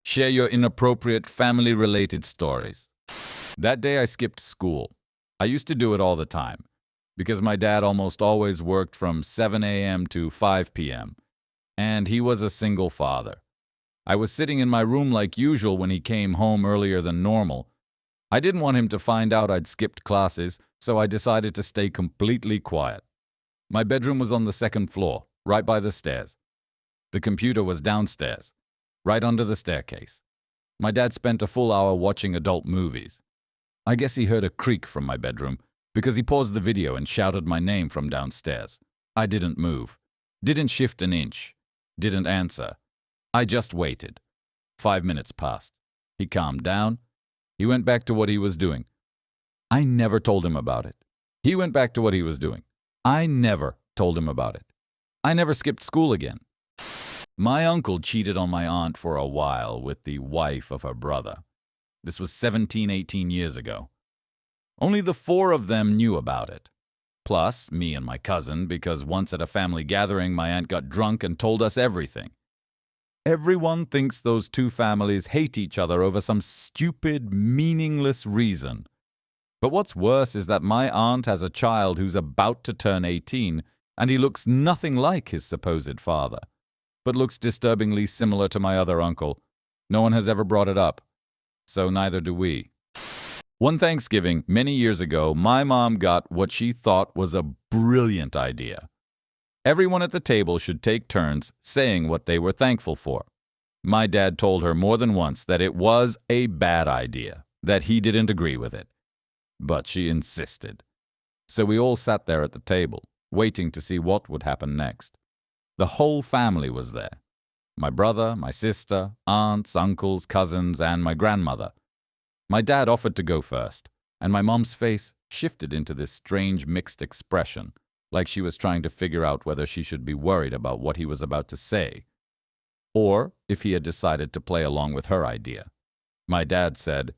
Share your inappropriate family-related stories. That day I skipped school. I used to do it all the time, because my dad almost always worked from 7 a.m. to 5 p.m., and he was a single father. I was sitting in my room like usual when he came home earlier than normal. I didn't want him to find out I'd skipped classes, so I decided to stay completely quiet. My bedroom was on the second floor, right by the stairs. The computer was downstairs, right under the staircase. My dad spent a full hour watching adult movies. I guess he heard a creak from my bedroom, because he paused the video and shouted my name from downstairs. I didn't move, didn't shift an inch, didn't answer. I just waited. 5 minutes passed. He calmed down. He went back to what he was doing. I never told him about it. He went back to what he was doing. I never told him about it. I never skipped school again. My uncle cheated on my aunt for a while with the wife of her brother. This was 17, 18 years ago. Only the four of them knew about it. Plus, me and my cousin, because once at a family gathering, my aunt got drunk and told us everything. Everyone thinks those two families hate each other over some stupid, meaningless reason. But what's worse is that my aunt has a child who's about to turn 18, and he looks nothing like his supposed father, but looks disturbingly similar to my other uncle. No one has ever brought it up, so neither do we. One Thanksgiving, many years ago, my mom got what she thought was a brilliant idea. Everyone at the table should take turns saying what they were thankful for. My dad told her more than once that it was a bad idea, that he didn't agree with it. But she insisted. So we all sat there at the table, waiting to see what would happen next. The whole family was there. My brother, my sister, aunts, uncles, cousins, and my grandmother. My dad offered to go first, and my mom's face shifted into this strange mixed expression, like she was trying to figure out whether she should be worried about what he was about to say, or if he had decided to play along with her idea. My dad said,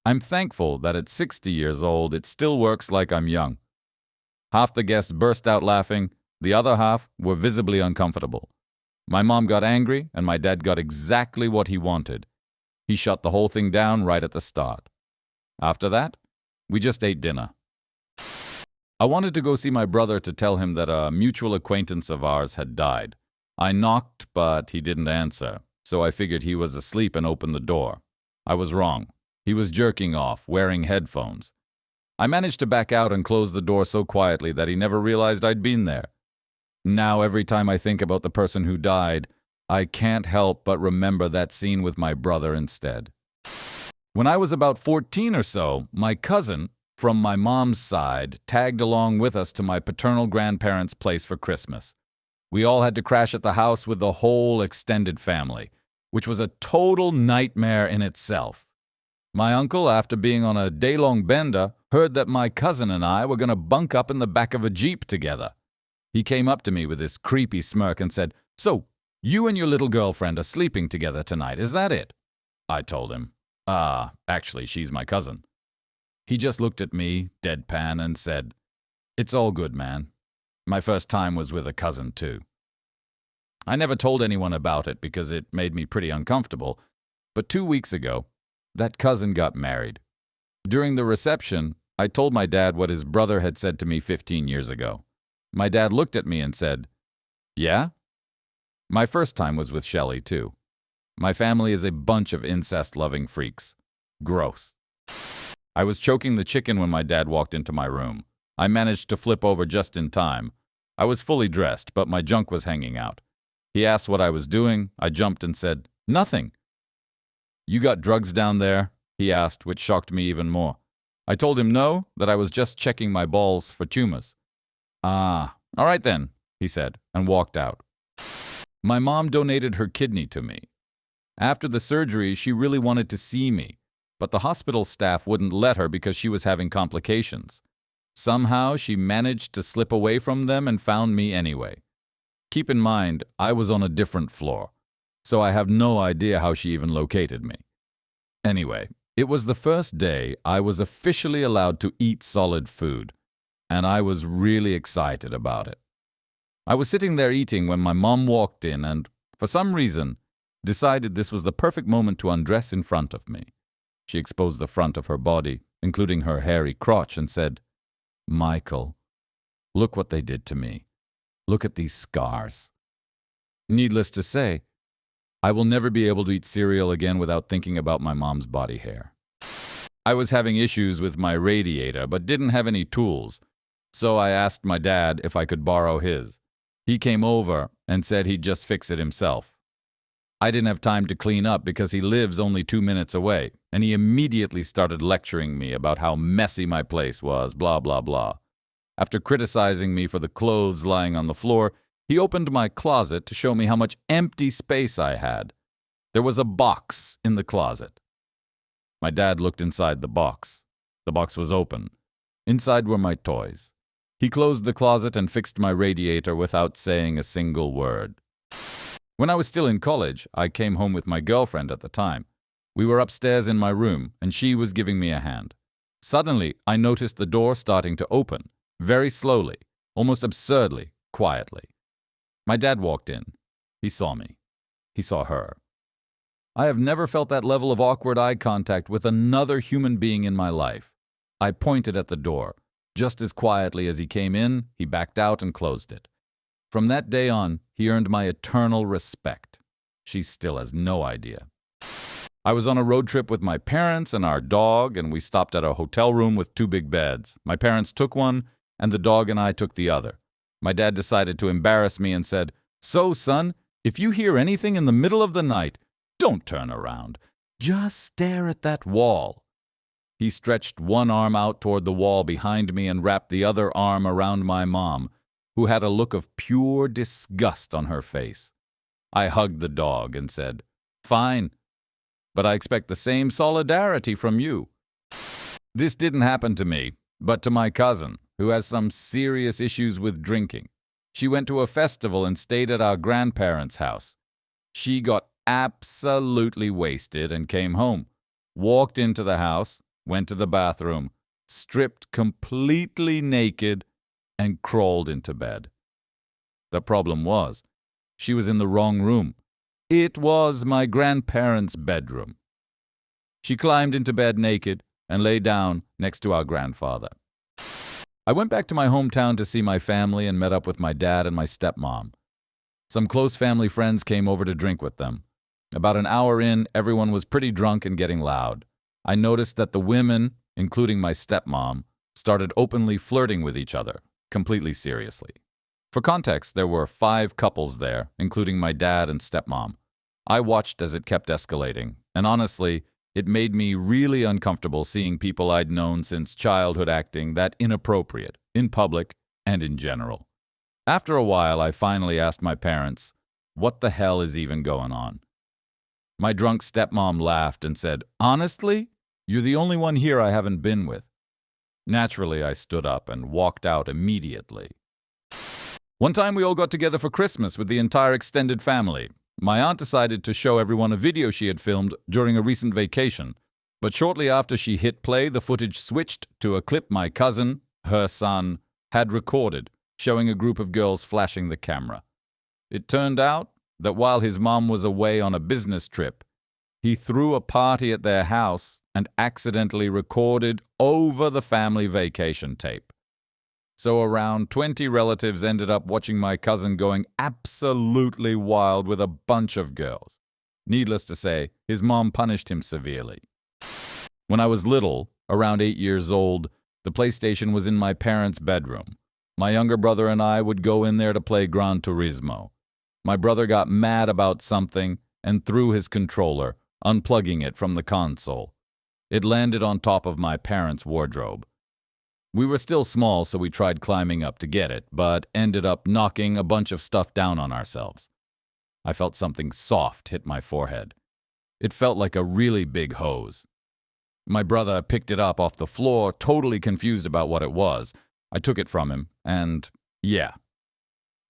"I'm thankful that at 60 years old it still works like I'm young." Half the guests burst out laughing, the other half were visibly uncomfortable. My mom got angry, and my dad got exactly what he wanted. He shut the whole thing down right at the start. After that, we just ate dinner. I wanted to go see my brother to tell him that a mutual acquaintance of ours had died. I knocked, but he didn't answer, so I figured he was asleep and opened the door. I was wrong. He was jerking off, wearing headphones. I managed to back out and close the door so quietly that he never realized I'd been there. Now, every time I think about the person who died, I can't help but remember that scene with my brother instead. When I was about 14 or so, my cousin, from my mom's side, tagged along with us to my paternal grandparents' place for Christmas. We all had to crash at the house with the whole extended family, which was a total nightmare in itself. My uncle, after being on a day-long bender, heard that my cousin and I were going to bunk up in the back of a Jeep together. He came up to me with this creepy smirk and said, "So, you and your little girlfriend are sleeping together tonight, is that it?" I told him, actually, she's my cousin." He just looked at me, deadpan, and said, "It's all good, man. My first time was with a cousin, too." I never told anyone about it because it made me pretty uncomfortable, but 2 weeks ago, that cousin got married. During the reception, I told my dad what his brother had said to me 15 years ago. My dad looked at me and said, "Yeah?" My first time was with Shelley, too. My family is a bunch of incest-loving freaks. Gross. I was choking the chicken when my dad walked into my room. I managed to flip over just in time. I was fully dressed, but my junk was hanging out. He asked what I was doing. I jumped and said, "Nothing." "You got drugs down there?" he asked, which shocked me even more. I told him no, that I was just checking my balls for tumors. "Ah, all right then," he said, and walked out. My mom donated her kidney to me. After the surgery, she really wanted to see me, but the hospital staff wouldn't let her because she was having complications. Somehow, she managed to slip away from them and found me anyway. Keep in mind, I was on a different floor, so I have no idea how she even located me. Anyway, it was the first day I was officially allowed to eat solid food, and I was really excited about it. I was sitting there eating when my mom walked in, and for some reason, decided this was the perfect moment to undress in front of me. She exposed the front of her body, including her hairy crotch, and said, "Michael, look what they did to me. Look at these scars." Needless to say, I will never be able to eat cereal again without thinking about my mom's body hair. I was having issues with my radiator, but didn't have any tools, so I asked my dad if I could borrow his. He came over and said he'd just fix it himself. I didn't have time to clean up because he lives only 2 minutes away, and he immediately started lecturing me about how messy my place was, blah, blah, blah. After criticizing me for the clothes lying on the floor, he opened my closet to show me how much empty space I had. There was a box in the closet. My dad looked inside the box. The box was open. Inside were my toys. He closed the closet and fixed my radiator without saying a single word. When I was still in college, I came home with my girlfriend at the time. We were upstairs in my room, and she was giving me a hand. Suddenly, I noticed the door starting to open, very slowly, almost absurdly, quietly. My dad walked in. He saw me. He saw her. I have never felt that level of awkward eye contact with another human being in my life. I pointed at the door. Just as quietly as he came in, he backed out and closed it. From that day on, he earned my eternal respect. She still has no idea. I was on a road trip with my parents and our dog, and we stopped at a hotel room with 2 big beds. My parents took one, and the dog and I took the other. My dad decided to embarrass me and said, "So, son, if you hear anything in the middle of the night, don't turn around. Just stare at that wall." He stretched one arm out toward the wall behind me and wrapped the other arm around my mom, who had a look of pure disgust on her face. I hugged the dog and said, "Fine, but I expect the same solidarity from you." This didn't happen to me, but to my cousin, who has some serious issues with drinking. She went to a festival and stayed at our grandparents' house. She got absolutely wasted and came home, walked into the house, went to the bathroom, stripped completely naked, and crawled into bed. The problem was, she was in the wrong room. It was my grandparents' bedroom. She climbed into bed naked and lay down next to our grandfather. I went back to my hometown to see my family and met up with my dad and my stepmom. Some close family friends came over to drink with them. About an hour in, everyone was pretty drunk and getting loud. I noticed that the women, including my stepmom, started openly flirting with each other, completely seriously. For context, there were 5 couples there, including my dad and stepmom. I watched as it kept escalating, and honestly, it made me really uncomfortable seeing people I'd known since childhood acting that inappropriate, in public and in general. After a while, I finally asked my parents, "What the hell is even going on?" My drunk stepmom laughed and said, "Honestly, you're the only one here I haven't been with." Naturally, I stood up and walked out immediately. One time we all got together for Christmas with the entire extended family. My aunt decided to show everyone a video she had filmed during a recent vacation, but shortly after she hit play, the footage switched to a clip my cousin, her son, had recorded, showing a group of girls flashing the camera. It turned out that while his mom was away on a business trip, he threw a party at their house and accidentally recorded over the family vacation tape. So around 20 relatives ended up watching my cousin going absolutely wild with a bunch of girls. Needless to say, his mom punished him severely. When I was little, around 8 years old, the PlayStation was in my parents' bedroom. My younger brother and I would go in there to play Gran Turismo. My brother got mad about something and threw his controller, unplugging it from the console. It landed on top of my parents' wardrobe. We were still small, so we tried climbing up to get it, but ended up knocking a bunch of stuff down on ourselves. I felt something soft hit my forehead. It felt like a really big hose. My brother picked it up off the floor, totally confused about what it was. I took it from him, and yeah,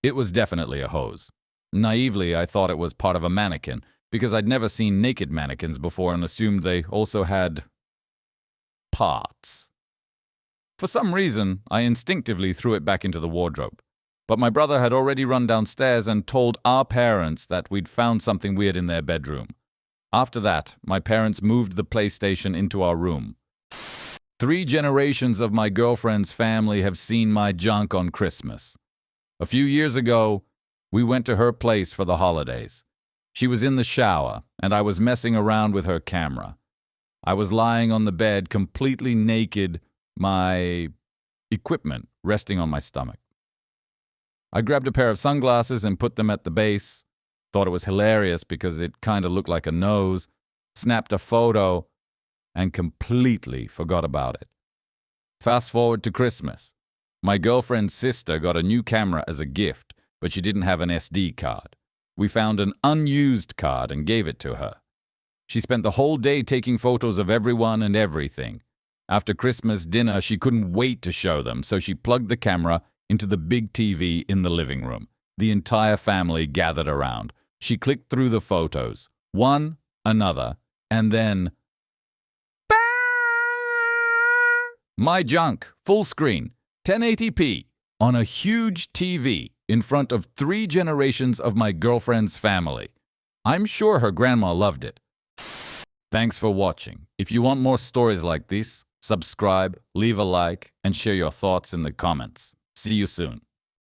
it was definitely a hose. Naively, I thought it was part of a mannequin, because I'd never seen naked mannequins before and assumed they also had parts. For some reason, I instinctively threw it back into the wardrobe. But my brother had already run downstairs and told our parents that we'd found something weird in their bedroom. After that, my parents moved the PlayStation into our room. 3 generations of my girlfriend's family have seen my junk on Christmas. A few years ago, we went to her place for the holidays. She was in the shower, and I was messing around with her camera. I was lying on the bed, completely naked, my equipment resting on my stomach. I grabbed a pair of sunglasses and put them at the base. Thought it was hilarious because it kind of looked like a nose. Snapped a photo and completely forgot about it. Fast forward to Christmas. My girlfriend's sister got a new camera as a gift, but she didn't have an SD card. We found an unused card and gave it to her. She spent the whole day taking photos of everyone and everything. After Christmas dinner, she couldn't wait to show them, so she plugged the camera into the big TV in the living room. The entire family gathered around. She clicked through the photos, one, another, and then... my junk, full screen, 1080p, on a huge TV in front of 3 generations of my girlfriend's family. I'm sure her grandma loved it. Thanks for watching. If you want more stories like this, subscribe, leave a like, and share your thoughts in the comments. See you soon.